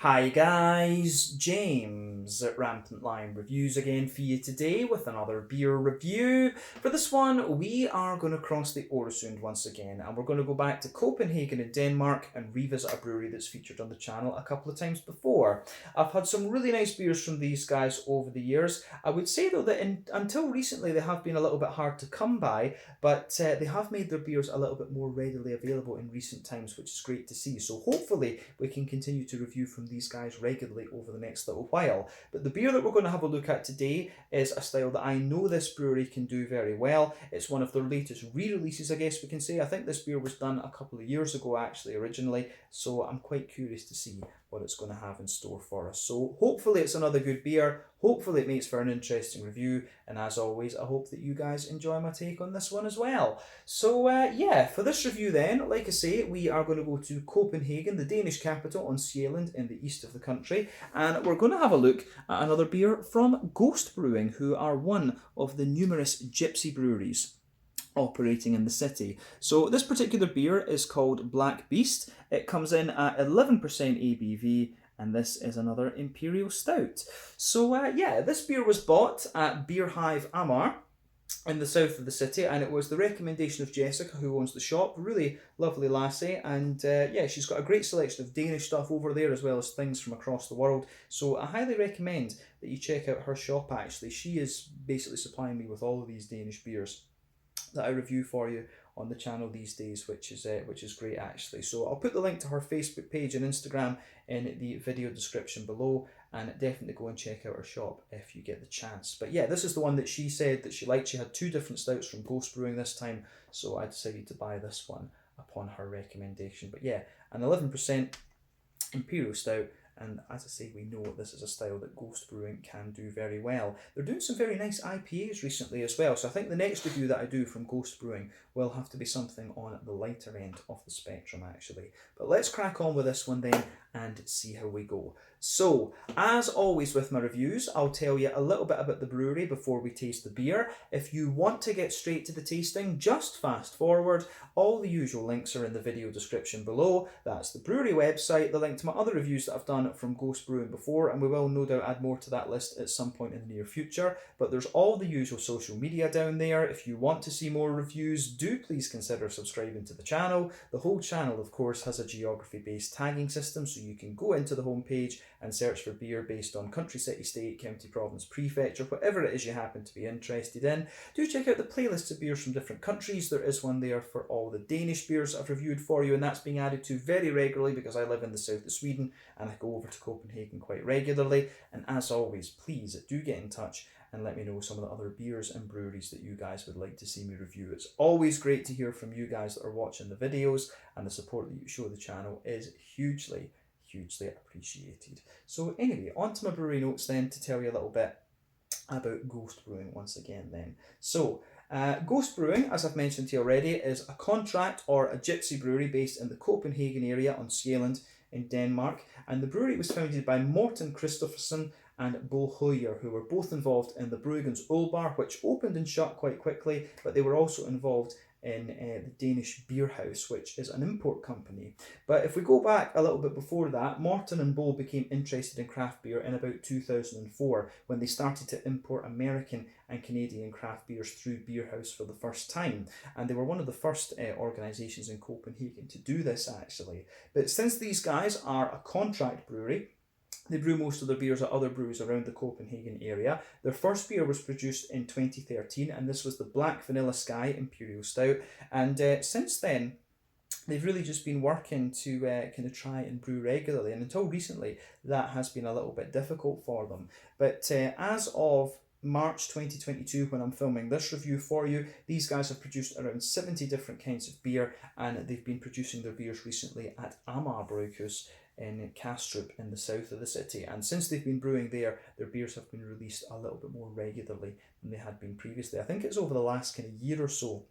Hi guys, James at Rampant Lion Reviews again for you today with another beer review. For this one, we are going to cross the Øresund once again, and we're going to go back to Copenhagen in Denmark and revisit a brewery that's featured on the channel a couple of times before. I've had some really nice beers from these guys over the years. I would say though that until recently they have been a little bit hard to come by, but they have made their beers a little bit more readily available in recent times, which is great to see. So hopefully we can continue to review from these guys regularly over the next little while. But the beer that we're going to have a look at today is a style that I know this brewery can do very well. It's one of their latest re-releases, I guess we can say. I think this beer was done a couple of years ago actually originally, so I'm quite curious to see what it's going to have in store for us. So hopefully it's another good beer, hopefully it makes for an interesting review, and as always I hope that you guys enjoy my take on this one as well. So yeah, for this review then, like I say, we are going to go to Copenhagen, the Danish capital, on Sjælland in the east of the country, and we're going to have a look at another beer from Ghost Brewing, who are one of the numerous gypsy breweries operating in the city. So this particular beer is called Black Beast. It comes in at 11% ABV, and this is another Imperial Stout. So yeah, this beer was bought at Beer Hive Amar in the south of the city, and it was the recommendation of Jessica, who owns the shop. Really lovely lassie, and yeah, she's got a great selection of Danish stuff over there as well as things from across the world. So I highly recommend that you check out her shop. Actually, she is basically supplying me with all of these Danish beers that I review for you on the channel these days, which is great actually. So I'll put the link to her Facebook page and Instagram in the video description below, and definitely go and check out her shop if you get the chance. But yeah, this is the one that she said that she liked. She had two different stouts from Ghost Brewing this time, so I decided to buy this one upon her recommendation. But yeah, an 11% Imperial Stout, and as I say, we know this is a style that Ghost Brewing can do very well. They're doing some very nice IPAs recently as well, so I think the next review that I do from Ghost Brewing will have to be something on the lighter end of the spectrum actually. But let's crack on with this one then and see how we go. So, as always with my reviews, I'll tell you a little bit about the brewery before we taste the beer. If you want to get straight to the tasting, just fast forward. All the usual links are in the video description below. That's the brewery website, the link to my other reviews that I've done from Ghost Brewing before, and we will no doubt add more to that list at some point in the near future. But there's all the usual social media down there. If you want to see more reviews, do please consider subscribing to the channel. The whole channel, of course, has a geography-based tagging system, so you can go into the homepage and search for beer based on country, city, state, county, province, prefecture, whatever it is you happen to be interested in. Do check out the playlists of beers from different countries. There is one there for all the Danish beers I've reviewed for you, and that's being added to very regularly because I live in the south of Sweden and I go over to Copenhagen quite regularly. And as always, please do get in touch and let me know some of the other beers and breweries that you guys would like to see me review. It's always great to hear from you guys that are watching the videos, and the support that you show the channel is hugely appreciated. So anyway, on to my brewery notes then, to tell you a little bit about Ghost Brewing once again then. So Ghost Brewing, as I've mentioned to you already, is a contract or a gypsy brewery based in the Copenhagen area on Sjælland in Denmark, and the brewery was founded by Morten Christophersen and Bo Høyer, who were both involved in the Bruggens Ølbar, which opened and shut quite quickly, but they were also involved in the Danish Beer House, which is an import company. But if we go back a little bit before that, Morten and Bo became interested in craft beer in about 2004 when they started to import American and Canadian craft beers through Beer House for the first time. And they were one of the first organisations in Copenhagen to do this actually. But since these guys are a contract brewery, they brew most of their beers at other breweries around the Copenhagen area. Their first beer was produced in 2013, and this was the Black Vanilla Sky Imperial Stout. And since then, they've really just been working to kind of try and brew regularly. And until recently, that has been a little bit difficult for them. But as of March 2022, when I'm filming this review for you, these guys have produced around 70 different kinds of beer, and they've been producing their beers recently at Amager Bryghus in Kastrup in the south of the city. And since they've been brewing there, their beers have been released a little bit more regularly than they had been previously. I think it's over the last kind of year or so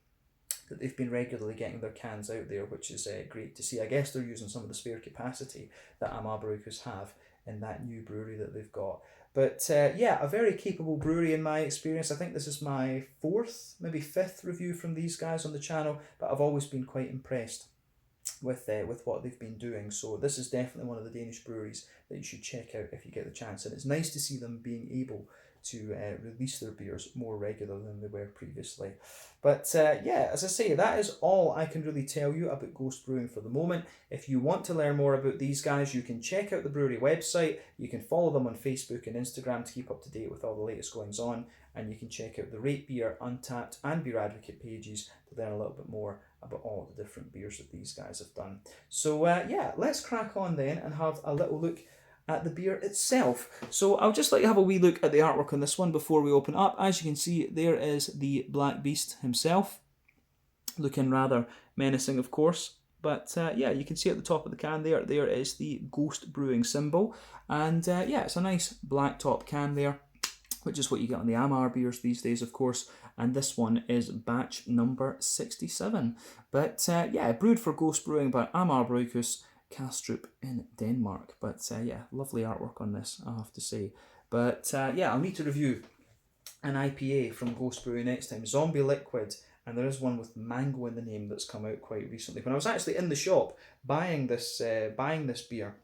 that they've been regularly getting their cans out there, which is great to see. I guess they're using some of the spare capacity that Amager Bryghus have in that new brewery that they've got. But yeah, a very capable brewery in my experience. I think this is my fourth, maybe fifth review from these guys on the channel, but I've always been quite impressed with what they've been doing. So this is definitely one of the Danish breweries that you should check out if you get the chance. And it's nice to see them being able to release their beers more regular than they were previously. But yeah, as I say, that is all I can really tell you about Ghost Brewing for the moment. If you want to learn more about these guys, you can check out the brewery website. You can follow them on Facebook and Instagram to keep up to date with all the latest goings on. And you can check out the Rate Beer, Untappd and Beer Advocate pages to learn a little bit more about all the different beers that these guys have done. So yeah, let's crack on then and have a little look at the beer itself. So I'll just let you have a wee look at the artwork on this one before we open up. As you can see, there is the Black Beast himself, looking rather menacing, of course. But yeah, you can see at the top of the can there is the Ghost Brewing symbol. And yeah, it's a nice black top can there, which is what you get on the Amar beers these days, of course. And this one is batch number 67. But yeah, brewed for Ghost Brewing by Amar Bryghus, Kastrup in Denmark. But yeah, lovely artwork on this, I have to say. But yeah, I'll need to review an IPA from Ghost Brewing next time, Zombie Liquid. And there is one with mango in the name that's come out quite recently. When I was actually in the shop buying this beer,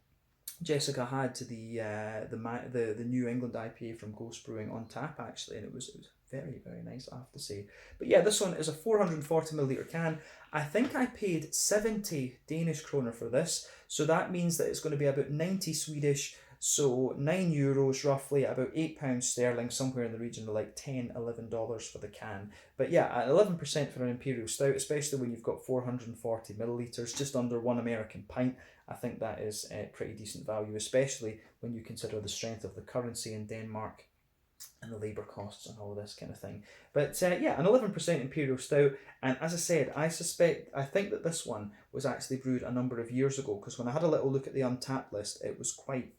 Jessica had the New England IPA from Ghost Brewing on tap actually, and it was very, very nice, I have to say. But yeah, this one is a 440ml can. I think I paid 70 Danish kroner for this, so that means that it's going to be about 90 Swedish, so €9 roughly, about £8 sterling, somewhere in the region of like $10-11 for the can. But yeah, at 11% for an Imperial Stout, especially when you've got 440ml, just under 1 American pint, I think that is a pretty decent value, especially when you consider the strength of the currency in Denmark and the labour costs and all this kind of thing. But yeah, an 11% Imperial Stout, and as I said, I think that this one was actually brewed a number of years ago, because when I had a little look at the Untappd list, it was quite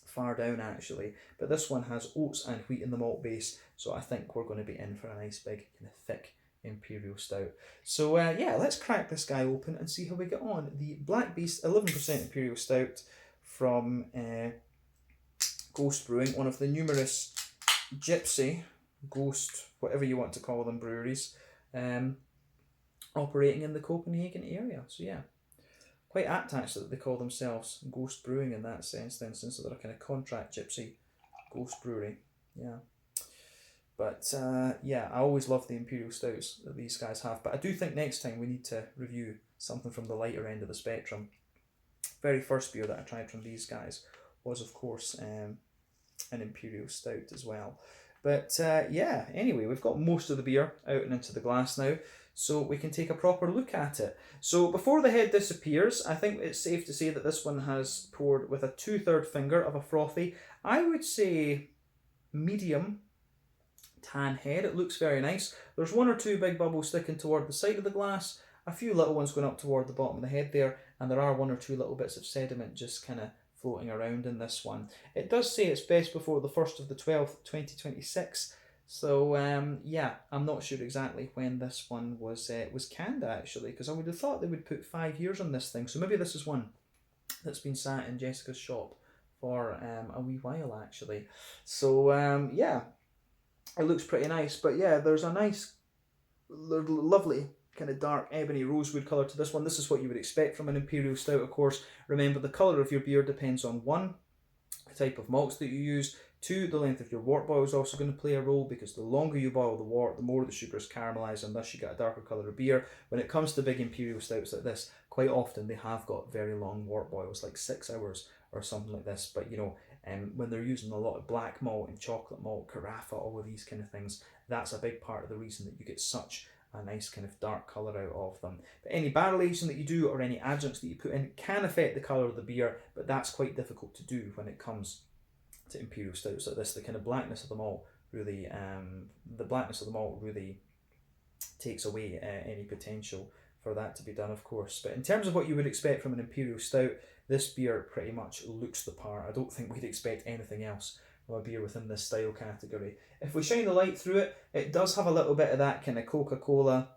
far down actually. But this one has oats and wheat in the malt base, so I think we're going to be in for a nice big kind of thick Imperial Stout. So yeah, let's crack this guy open and see how we get on. The Black Beast 11% Imperial Stout from Ghost Brewing, one of the numerous gypsy, ghost, whatever you want to call them, breweries operating in the Copenhagen area. So yeah, quite apt actually that they call themselves Ghost Brewing in that sense then, since they're a kind of contract gypsy ghost brewery. Yeah. But yeah, I always love the Imperial Stouts that these guys have. But I do think next time we need to review something from the lighter end of the spectrum. Very first beer that I tried from these guys was, of course, an Imperial Stout as well. But yeah, anyway, we've got most of the beer out and into the glass now, so we can take a proper look at it. So before the head disappears, I think it's safe to say that this one has poured with a 2/3 finger of a frothy, I would say medium tan head. It looks very nice. There's 1 or 2 big bubbles sticking toward the side of the glass, a few little ones going up toward the bottom of the head there, and there are 1 or 2 little bits of sediment just kind of floating around in this one. It does say it's best before the 1st of the 12th, 2026. So yeah, I'm not sure exactly when this one was canned actually, because I would have thought they would put 5 years on this thing. So maybe this is one that's been sat in Jessica's shop for a wee while actually. So yeah, it looks pretty nice. But yeah, there's a nice, lovely kind of dark ebony rosewood colour to this one. This is what you would expect from an Imperial Stout, of course. Remember, the colour of your beer depends on 1, the type of malts that you use, 2, the length of your wort boil is also going to play a role, because the longer you boil the wort, the more the sugar is caramelised, and thus you get a darker colour of beer. When it comes to big Imperial Stouts like this, quite often they have got very long wort boils, like 6 hours or something like this. But you know, when they're using a lot of black malt and chocolate malt, carafa, all of these kind of things, that's a big part of the reason that you get such a nice kind of dark colour out of them. But any barrel aging that you do or any adjuncts that you put in can affect the colour of the beer, but that's quite difficult to do when it comes to Imperial Stouts like this. The kind of blackness of the malt really, takes away any potential for that to be done, of course. But in terms of what you would expect from an Imperial Stout, this beer pretty much looks the part. I don't think we'd expect anything else from a beer within this style category. If we shine the light through it, it does have a little bit of that kind of Coca-Cola,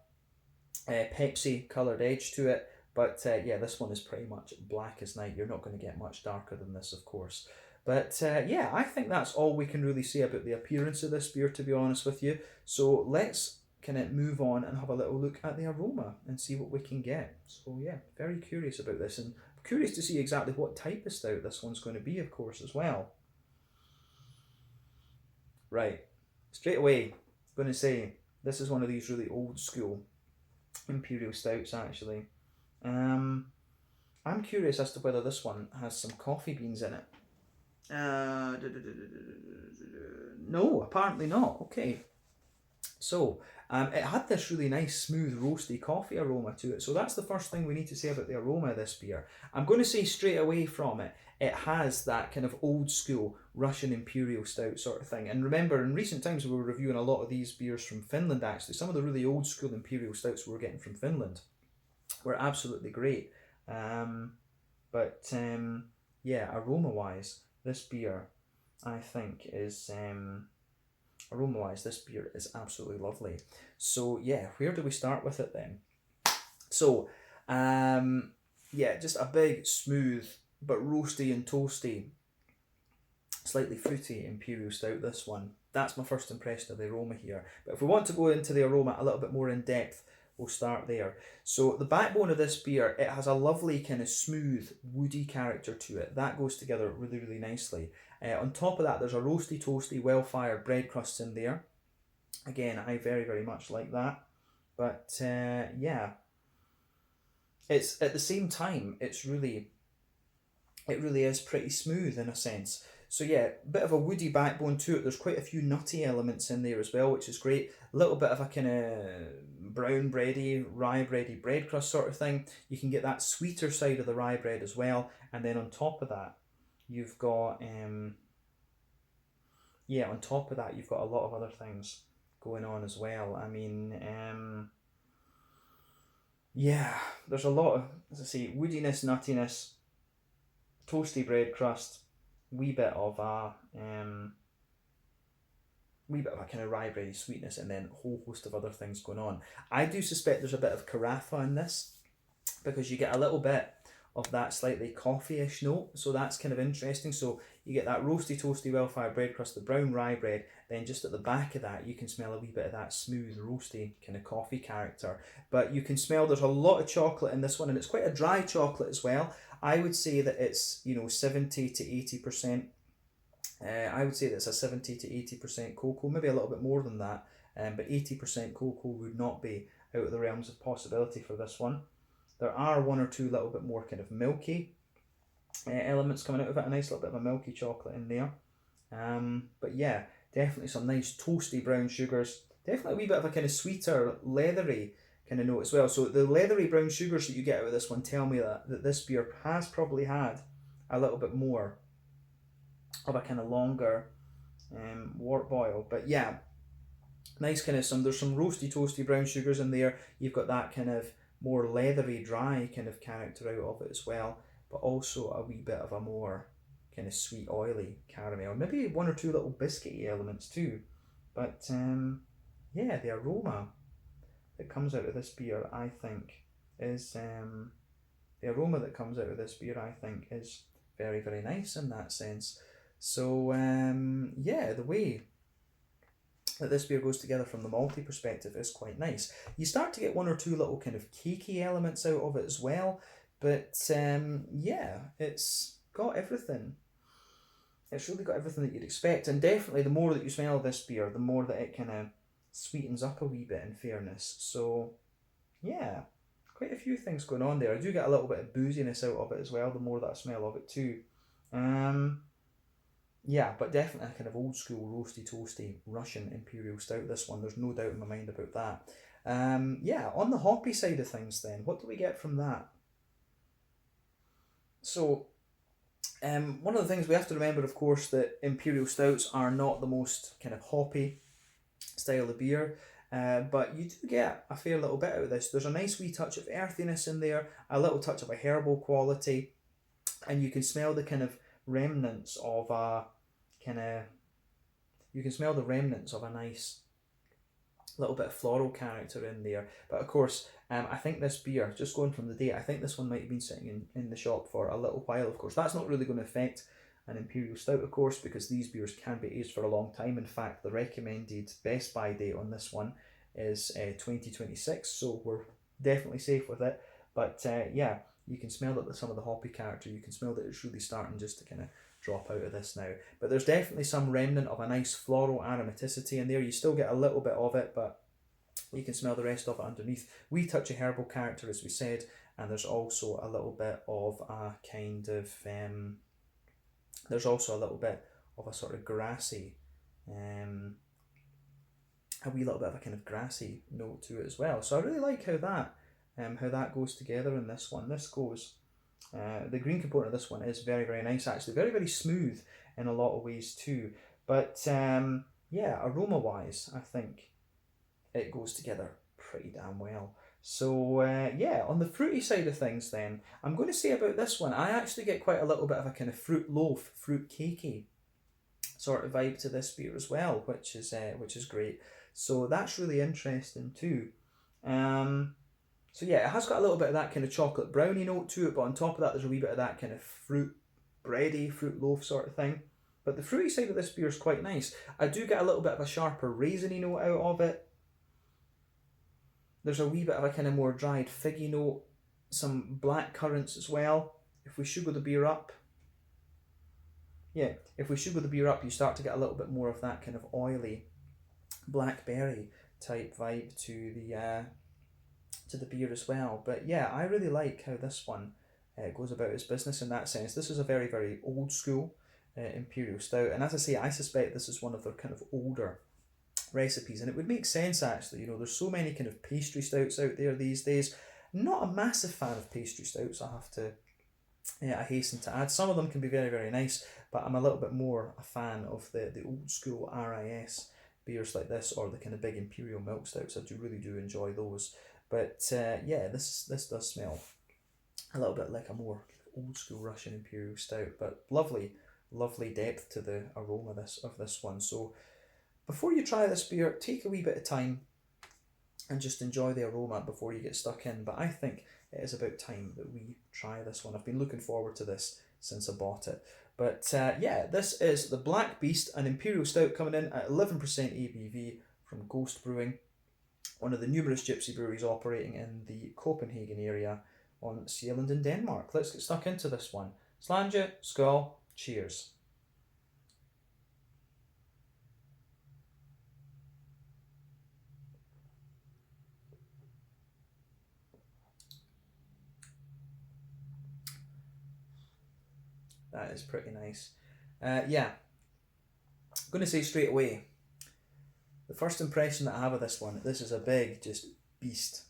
Pepsi coloured edge to it. But yeah, this one is pretty much black as night. You're not going to get much darker than this, of course. But yeah, I think that's all we can really say about the appearance of this beer, to be honest with you. So let's kind of move on and have a little look at the aroma and see what we can get. So yeah, very curious about this, and curious to see exactly what type of stout this one's going to be, of course, as well. Right, straight away, I'm going to say this is one of these really old school Imperial stouts, actually. I'm curious as to whether this one has some coffee beans in it. No, apparently not. Okay. So, it had this really nice, smooth, roasty coffee aroma to it. So that's the first thing we need to say about the aroma of this beer. I'm going to say straight away from it, it has that kind of old school Russian Imperial stout sort of thing. And remember, in recent times we were reviewing a lot of these beers from Finland, actually. Some of the really old school Imperial stouts we were getting from Finland were absolutely great. Yeah, aroma-wise, this beer, I think, is... aroma-wise, this beer is absolutely lovely. So yeah, where do we start with it then? So, yeah, just a big, smooth, but roasty and toasty, slightly fruity Imperial stout, this one. That's my first impression of the aroma here. But if we want to go into the aroma a little bit more in depth, we'll start there. So the backbone of this beer, it has a lovely kind of smooth, woody character to it. That goes together really, really nicely. On top of that, there's a roasty, toasty, well-fired bread crusts in there. Again, I very, very much like that. But yeah, it's at the same time, it really is pretty smooth in a sense. So yeah, bit of a woody backbone to it. There's quite a few nutty elements in there as well, which is great. A little bit of a kind of brown bready, rye bready bread crust sort of thing. You can get that sweeter side of the rye bread as well. And then on top of that, you've got on top of that, you've got a lot of other things going on as well. I mean, yeah, there's a lot of, as I say, woodiness, nuttiness, toasty bread crust, wee bit of a kind of rye bready sweetness, and then a whole host of other things going on. I do suspect there's a bit of carafa in this, because you get a little bit of that slightly coffee-ish note, so that's kind of interesting. So you get that roasty, toasty, well-fired bread crust, the brown rye bread, then just at the back of that you can smell a wee bit of that smooth, roasty kind of coffee character. But you can smell there's a lot of chocolate in this one, and it's quite a dry chocolate as well. I would say that it's 70 to 80%. I would say that it's a 70 to 80% cocoa, maybe a little bit more than that, but 80% cocoa would not be out of the realms of possibility for this one. There are one or two little bit more kind of milky elements coming out of it, a nice little bit of a milky chocolate in there. But yeah, definitely some nice toasty brown sugars, definitely a wee bit of a kind of sweeter, leathery kind of note as well. So the leathery brown sugars that you get out of this one tell me that this beer has probably had a little bit more of a kind of longer wort boil. But yeah, nice kind of there's some roasty, toasty brown sugars in there. You've got that kind of more leathery, dry kind of character out of it as well, but also a wee bit of a more kind of sweet, oily caramel. Maybe one or two little biscuity elements too. But yeah, the aroma that comes out of this beer, I think, is very, very nice in that sense. So yeah, the way that this beer goes together from the malty perspective is quite nice. You start to get one or two little kind of cakey elements out of it as well, but yeah, it's got everything. It's really got everything that you'd expect, and definitely the more that you smell this beer, the more that it kind of sweetens up a wee bit, in fairness. So yeah, quite a few things going on there. I do get a little bit of booziness out of it as well, the more that I smell of it too. Yeah, but definitely a kind of old school roasty, toasty Russian Imperial stout, this one. There's no doubt in my mind about that. Yeah, on the hoppy side of things then, what do we get from that? So, one of the things we have to remember, of course, that Imperial stouts are not the most kind of hoppy style of beer, but you do get a fair little bit out of this. There's a nice wee touch of earthiness in there, a little touch of a herbal quality, and you can smell the kind of remnants of a nice little bit of floral character in there. But of course, I think this beer, just going from the date, I think this one might have been sitting in the shop for a little while. Of course, that's not really going to affect an Imperial Stout, of course, because these beers can be aged for a long time. In fact, the recommended best by date on this one is 2026, so we're definitely safe with it. But yeah, you can smell that some of the hoppy character, you can smell that it's really starting just to kind of drop out of this now. But there's definitely some remnant of a nice floral aromaticity in there. You still get a little bit of it, but you can smell the rest of it underneath. We touch a herbal character, as we said, and there's also a little bit of a kind of there's also a little bit of a sort of grassy, a wee little bit of a kind of grassy note to it as well. So I really like how that goes together in this one. This goes, the green component of this one is very, very nice actually, very, very smooth in a lot of ways too. But yeah, aroma wise, I think it goes together pretty damn well. So yeah, on the fruity side of things then, I'm going to say about this one, I actually get quite a little bit of a kind of fruit loaf, fruit cakey sort of vibe to this beer as well, which is great. So that's really interesting too. So yeah, it has got a little bit of that kind of chocolate brownie note to it, but on top of that there's a wee bit of that kind of fruit bready, fruit loaf sort of thing. But the fruity side of this beer is quite nice. I do get a little bit of a sharper raisiny note out of it. There's a wee bit of a kind of more dried figgy note, some black currants as well. If we sugar the beer up, you start to get a little bit more of that kind of oily blackberry type vibe to the beer as well. But yeah, I really like how this one goes about its business in that sense. This is a very, very old school Imperial Stout, and as I say, I suspect this is one of their kind of older recipes, and it would make sense actually. You know, there's so many kind of pastry stouts out there these days. Not a massive fan of pastry stouts, I hasten to add. Some of them can be very, very nice, but I'm a little bit more a fan of the old school RIS beers like this, or the kind of big Imperial milk stouts. I really do enjoy those. But yeah, this does smell a little bit like a more old school Russian Imperial Stout, but lovely depth to the aroma of this one. So before you try this beer, take a wee bit of time and just enjoy the aroma before you get stuck in. But I think it is about time that we try this one. I've been looking forward to this since I bought it. But yeah, this is the Black Beast, an Imperial Stout coming in at 11% ABV from Ghost Brewing, one of the numerous gypsy breweries operating in the Copenhagen area on Sjælland in Denmark. Let's get stuck into this one. Slàinte, skål, cheers. That is pretty nice. Yeah, I'm going to say straight away, the first impression that I have of this one, this is a big, just beast.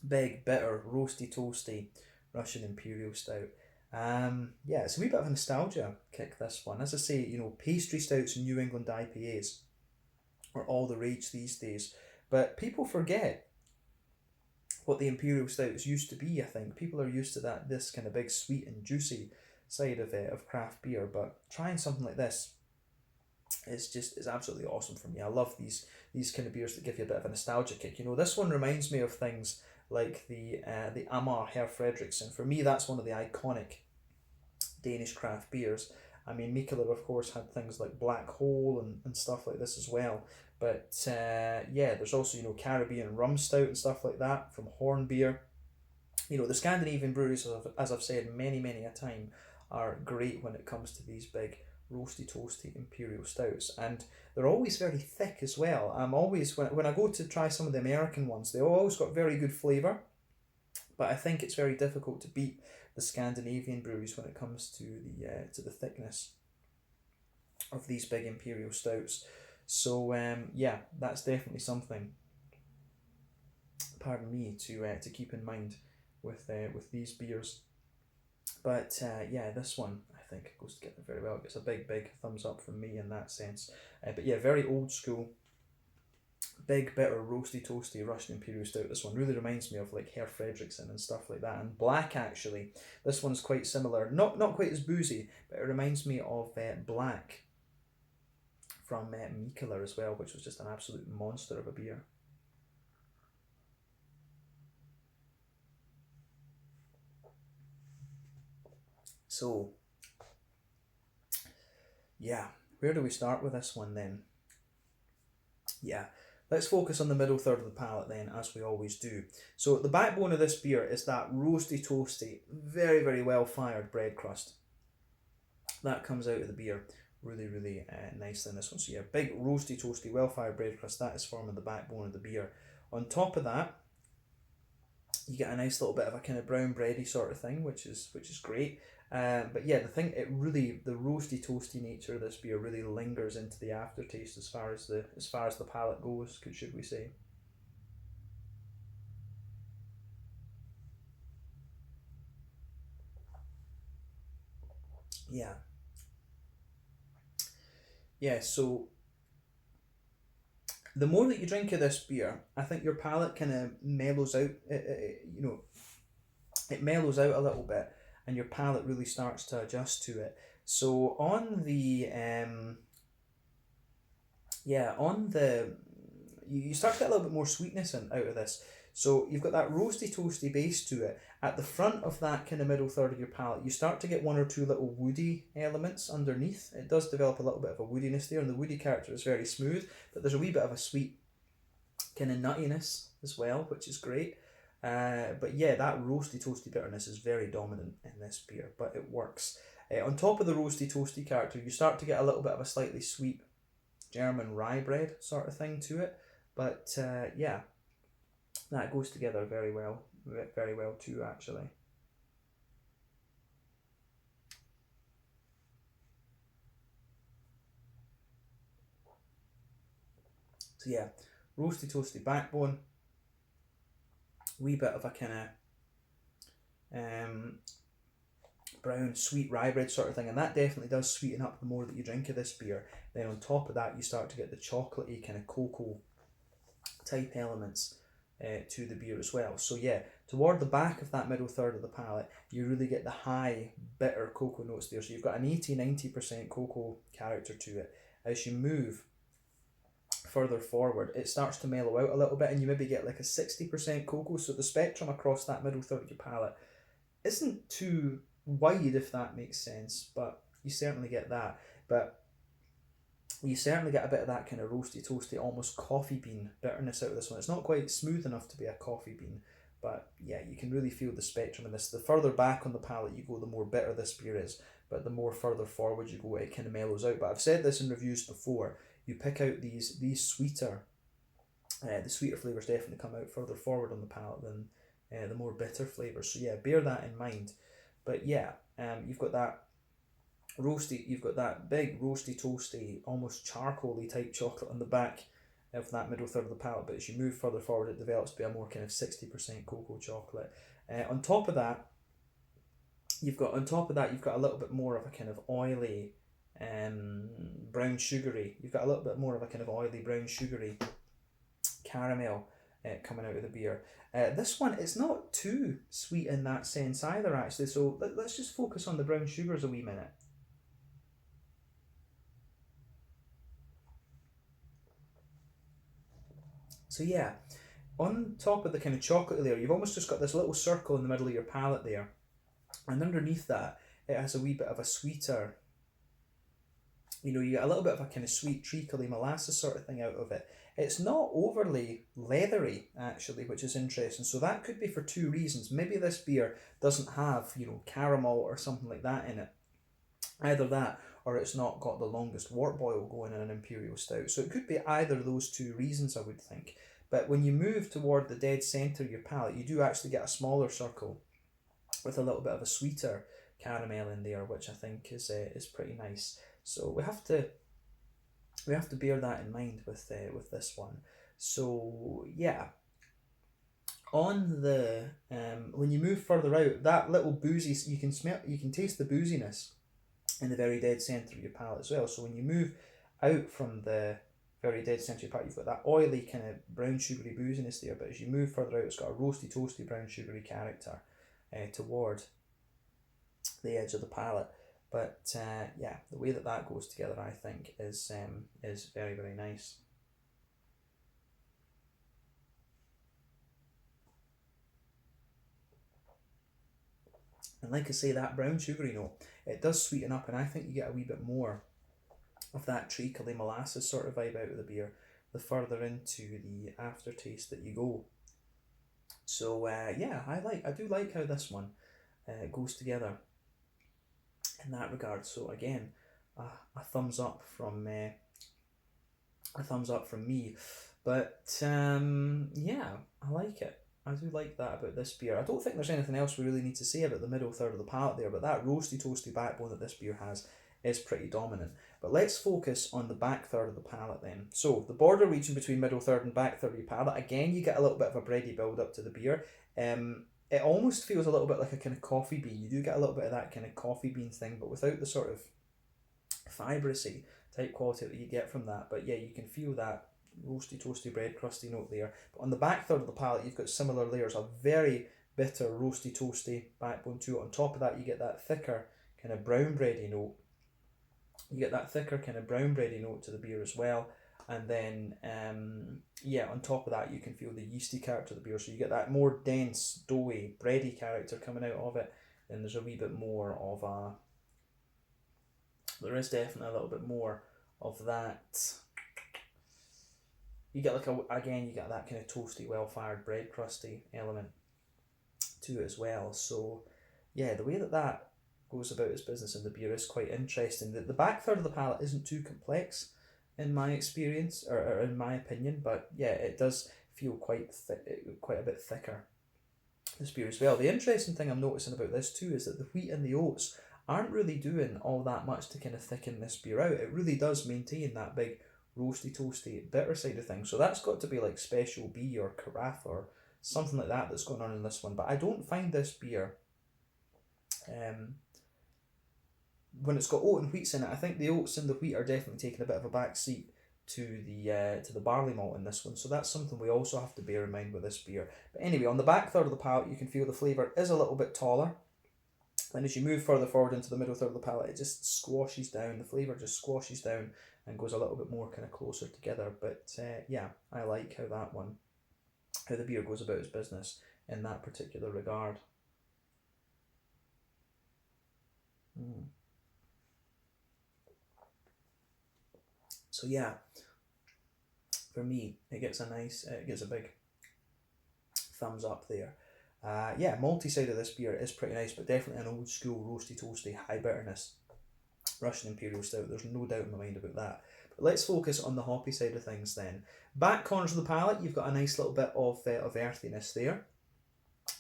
Big, bitter, roasty, toasty Russian Imperial Stout. Yeah, it's a wee bit of a nostalgia kick, this one. As I say, you know, pastry stouts and New England IPAs are all the rage these days. But people forget what the Imperial Stouts used to be, I think. People are used to this kind of big, sweet and juicy side of craft beer. But trying something like this is absolutely awesome for me. I love these kind of beers that give you a bit of a nostalgia kick. You know, this one reminds me of things like the Amar Herr Fredriksen. For me, that's one of the iconic Danish craft beers. I mean, Mikkeller, of course, had things like Black Hole and stuff like this as well. But yeah, there's also, you know, Caribbean Rum Stout and stuff like that from Horn Beer. You know, the Scandinavian breweries, as I've said many a time, are great when it comes to these big roasty toasty Imperial Stouts, and they're always very thick as well. I'm always, when I go to try some of the American ones, they've always got very good flavour, but I think it's very difficult to beat the Scandinavian breweries when it comes to the thickness of these big Imperial Stouts. So yeah, that's definitely something, pardon me, to keep in mind with these beers. But yeah, this one I think goes together very well. It gets a big thumbs up from me in that sense. But yeah, very old school, big bitter roasty toasty Russian Imperial Stout. This one really reminds me of like Herr Fredriksen and stuff like that. And Black, actually, this one's quite similar. Not quite as boozy, but it reminds me of Black from Mikkeller as well, which was just an absolute monster of a beer. So yeah, where do we start with this one then? Yeah, let's focus on the middle third of the palate then, as we always do. So the backbone of this beer is that roasty, toasty, very, very well fired bread crust. That comes out of the beer really, really nicely in this one. So yeah, big roasty, toasty, well fired bread crust, that is forming the backbone of the beer. On top of that, you get a nice little bit of a kind of brown bready sort of thing, which is great. But yeah, the roasty, toasty nature of this beer really lingers into the aftertaste as far as the palate goes, should we say? Yeah. Yeah. So the more that you drink of this beer, I think your palate kind of mellows out. It mellows out a little bit, and your palate really starts to adjust to it. So you start to get a little bit more sweetness out of this. So you've got that roasty toasty base to it. At the front of that kind of middle third of your palate, you start to get one or two little woody elements underneath. It does develop a little bit of a woodiness there, and the woody character is very smooth, but there's a wee bit of a sweet kind of nuttiness as well, which is great. But yeah, that roasty toasty bitterness is very dominant in this beer, but it works. On top of the roasty toasty character, you start to get a little bit of a slightly sweet German rye bread sort of thing to it. But yeah, that goes together very well too, actually. So yeah, roasty toasty backbone, wee bit of a kind of brown sweet rye bread sort of thing, and that definitely does sweeten up the more that you drink of this beer. Then on top of that, you start to get the chocolatey kind of cocoa type elements to the beer as well. So yeah, toward the back of that middle third of the palate, you really get the high bitter cocoa notes there. So you've got an 80-90% cocoa character to it. As you move further forward, it starts to mellow out a little bit, and you maybe get like a 60% cocoa. So the spectrum across that middle third of your palate isn't too wide, if that makes sense, but you certainly get that. But you certainly get a bit of that kind of roasty toasty, almost coffee bean bitterness out of this one. It's not quite smooth enough to be a coffee bean, but yeah, you can really feel the spectrum in this. The further back on the palate you go, the more bitter this beer is, but the more further forward you go, it kind of mellows out. But I've said this in reviews before, you pick out these sweeter, the sweeter flavours definitely come out further forward on the palate than the more bitter flavours. So yeah, bear that in mind. But yeah, you've got that big roasty toasty, almost charcoaly type chocolate on the back of that middle third of the palate, but as you move further forward it develops to be a more kind of 60% cocoa chocolate. On top of that you've got a little bit more of a kind of oily brown sugary caramel coming out of the beer. This one, it's not too sweet in that sense either, actually, so let's just focus on the brown sugars a wee minute. So yeah, on top of the kind of chocolate layer, you've almost just got this little circle in the middle of your palate there, and underneath that it has a wee bit of a sweeter, you get a little bit of a kind of sweet treacly molasses sort of thing out of it. It's not overly leathery, actually, which is interesting. So that could be for two reasons. Maybe this beer doesn't have, caramel or something like that in it. Either that, or it's not got the longest wort boil going in an Imperial Stout. So it could be either of those two reasons, I would think. But when you move toward the dead centre of your palate, you do actually get a smaller circle with a little bit of a sweeter caramel in there, which I think is pretty nice. So we have to bear that in mind with this one. So yeah, on the when you move further out, that little boozy, you can taste the booziness in the very dead centre of your palate as well. So when you move out from the very dead centre of your palate, you've got that oily kind of brown sugary booziness there, but as you move further out, it's got a roasty toasty brown sugary character toward the edge of the palate. But yeah, the way that goes together, I think, is very, very nice. And like I say, that brown sugary note, it does sweeten up, and I think you get a wee bit more of that treacly molasses sort of vibe out of the beer, the further into the aftertaste that you go. So yeah, I do like how this one goes together in that regard. So again, a thumbs up from me. But yeah, I like it. I do like that about this beer. I don't think there's anything else we really need to say about the middle third of the palate there, but that roasty toasty backbone that this beer has is pretty dominant. But let's focus on the back third of the palate then. So the border region between middle third and back third of your palate, again you get a little bit of a bready build up to the beer. It almost feels a little bit like a kind of coffee bean. You do get a little bit of that kind of coffee bean thing, but without the sort of fibrousy type quality that you get from that. But yeah, you can feel that roasty toasty bread crusty note there. But on the back third of the palate, you've got similar layers of very bitter roasty toasty backbone to it. On top of that, you get that thicker kind of brown bready note. You get that thicker kind of brown bready note to the beer as well. And then yeah, on top of that, you can feel the yeasty character of the beer. So you get that more dense, doughy, bready character coming out of it. Then there's a wee bit more of a... There is definitely a little bit more of that. You get like you get that kind of toasty, well-fired bread crusty element to it as well. So yeah, the way that goes about its business in the beer is quite interesting. The back third of the palate isn't too complex in my experience, or in my opinion, but yeah, it does feel quite a bit thicker, this beer as well. The interesting thing I'm noticing about this too is that the wheat and the oats aren't really doing all that much to kind of thicken this beer out. It really does maintain that big roasty toasty bitter side of things. So that's got to be like special B or carafe or something like that that's going on in this one. But I don't find this beer, when it's got oat and wheats in it, I think the oats and the wheat are definitely taking a bit of a back seat to the barley malt in this one. So that's something we also have to bear in mind with this beer. But anyway, on the back third of the palate, you can feel the flavour is a little bit taller. And as you move further forward into the middle third of the palate, it just squashes down. The flavour just squashes down and goes a little bit more kind of closer together. But yeah, I like how the beer goes about its business in that particular regard. So yeah, for me, it gets a big thumbs up there. Yeah, malty side of this beer is pretty nice, but definitely an old school roasty toasty high bitterness Russian Imperial Stout. There's no doubt in my mind about that. But let's focus on the hoppy side of things then. Back corners of the palate, you've got a nice little bit of earthiness there.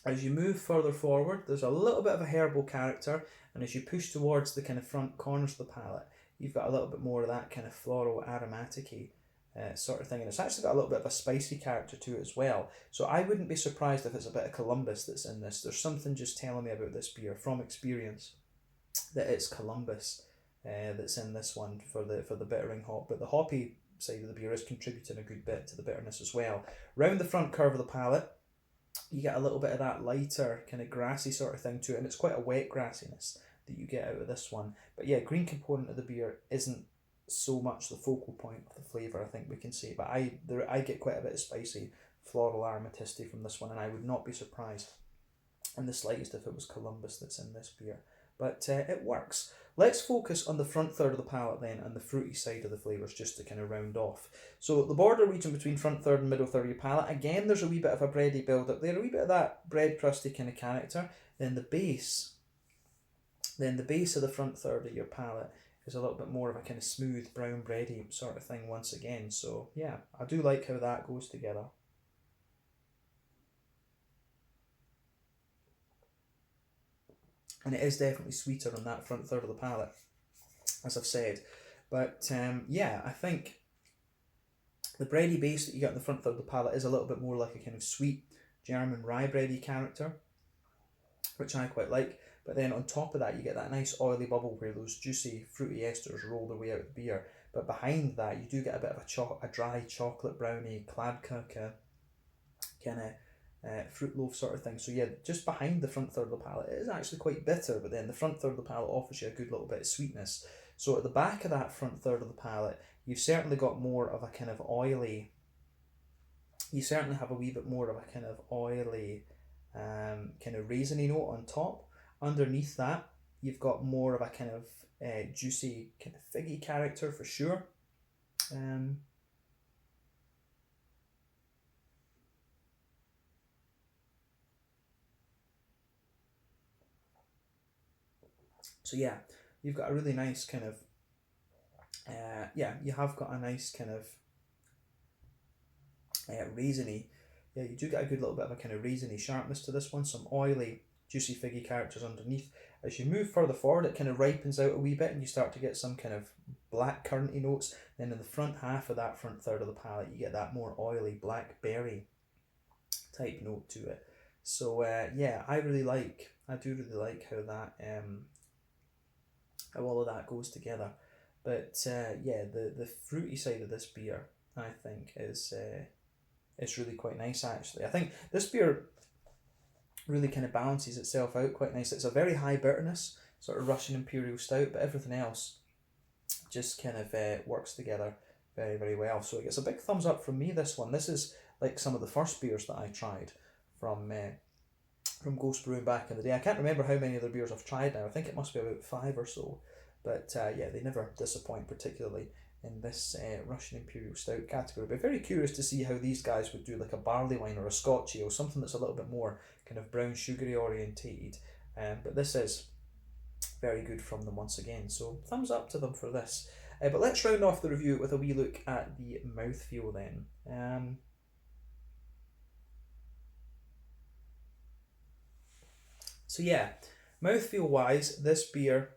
As you move further forward, there's a little bit of a herbal character, and as you push towards the kind of front corners of the palate, you've got a little bit more of that kind of floral aromatic-y sort of thing, and it's actually got a little bit of a spicy character to it as well. So I wouldn't be surprised if it's a bit of Columbus that's in this. There's something just telling me about this beer from experience that it's Columbus that's in this one for the bittering hop, but the hoppy side of the beer is contributing a good bit to the bitterness as well. Round the front curve of the palate, you get a little bit of that lighter kind of grassy sort of thing to it, and it's quite a wet grassiness that you get out of this one. But yeah, green component of the beer isn't so much the focal point of the flavour, I think we can say, but I get quite a bit of spicy floral aromaticity from this one, and I would not be surprised in the slightest if it was Columbus that's in this beer. But it works. Let's focus on the front third of the palate then and the fruity side of the flavours just to kind of round off. So the border region between front third and middle third of your palate, again there's a wee bit of a bready build up there, a wee bit of that bread crusty kind of character. Then the base of the front third of your palate is a little bit more of a kind of smooth brown bready sort of thing once again. So yeah, I do like how that goes together. And it is definitely sweeter on that front third of the palate, as I've said. But yeah, I think the bready base that you get in the front third of the palate is a little bit more like a kind of sweet German rye bready character, which I quite like. But then on top of that, you get that nice oily bubble where those juicy fruity esters roll their way out of the beer. But behind that, you do get a bit of a dry chocolate brownie, Kladka kind of fruit loaf sort of thing. So yeah, just behind the front third of the palate, it is actually quite bitter, but then the front third of the palate offers you a good little bit of sweetness. So at the back of that front third of the palate, you've certainly got more of a kind of oily, you certainly have a wee bit more of a kind of oily kind of raisiny note on top. Underneath that, you've got more of a kind of juicy kind of figgy character for sure. So yeah, you've got a really nice kind of, you have got a nice kind of raisiny, yeah, you do get a good little bit of a kind of raisiny sharpness to this one, some oily, juicy, figgy characters underneath. As you move further forward, it kind of ripens out a wee bit and you start to get some kind of black curranty notes. Then in the front half of that front third of the palate, you get that more oily blackberry type note to it. So yeah, I do really like how that how all of that goes together. But yeah, the fruity side of this beer, I think, is it's really quite nice actually. I think this beer really kind of balances itself out quite nice. It's a very high bitterness, sort of Russian Imperial Stout, but everything else just kind of works together very, very well. So it gets a big thumbs up from me, this one. This is like some of the first beers that I tried from Ghost Brewing back in the day. I can't remember how many other beers I've tried now. I think it must be about 5 or so. But yeah, they never disappoint, particularly in this Russian Imperial Stout category. But very curious to see how these guys would do like a barley wine or a Scotch ale, something that's a little bit more kind of brown sugary orientated. But this is very good from them once again. So thumbs up to them for this. But let's round off the review with a wee look at the mouthfeel then. So yeah, mouthfeel wise, this beer,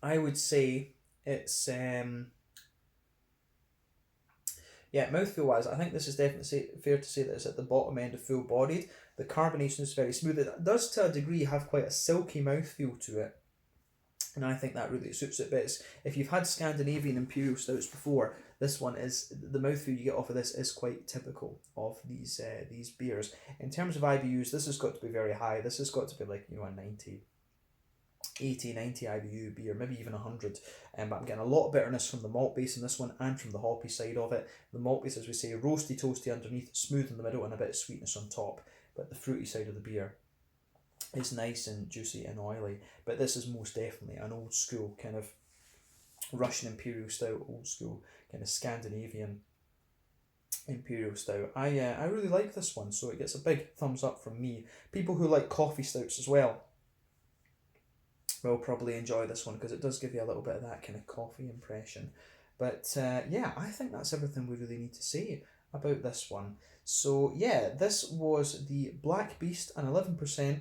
I would say it's yeah, mouthfeel wise, I think this is definitely fair to say that it's at the bottom end of full bodied. The carbonation is very smooth. It does to a degree have quite a silky mouthfeel to it, and I think that really suits it. But if you've had Scandinavian Imperial Stouts before, this one is, the mouthfeel you get off of this is quite typical of these beers. In terms of IBUs, this has got to be very high. This has got to be like, you know, a 80, 90 IBU beer, maybe even 100. But I'm getting a lot of bitterness from the malt base in this one and from the hoppy side of it. The malt base, as we say, roasty, toasty underneath, smooth in the middle, and a bit of sweetness on top. But the fruity side of the beer is nice and juicy and oily. But this is most definitely an old school kind of Russian Imperial Stout, old school kind of Scandinavian Imperial Stout. I really like this one, so it gets a big thumbs up from me. People who like coffee stouts as well will probably enjoy this one because it does give you a little bit of that kind of coffee impression. But yeah, I think that's everything we really need to say about this one. So yeah, this was the Black Beast, an 11%,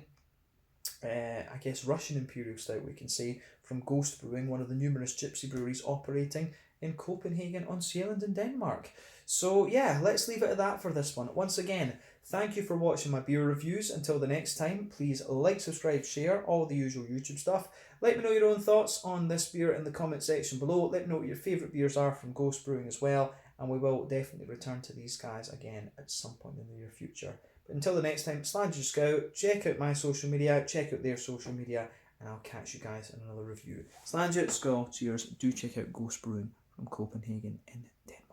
I guess, Russian Imperial Stout, we can say, from Ghost Brewing, one of the numerous gypsy breweries operating in Copenhagen on Sjælland in Denmark. So yeah, let's leave it at that for this one. Once again, thank you for watching my beer reviews. Until the next time, please like, subscribe, share, all the usual YouTube stuff. Let me know your own thoughts on this beer in the comment section below. Let me know what your favourite beers are from Ghost Brewing as well. And we will definitely return to these guys again at some point in the near future. But until the next time, Slange Scout, check out my social media, check out their social media, and I'll catch you guys in another review. Slange Scout, cheers. Do check out Ghost Brewing from Copenhagen in Denmark.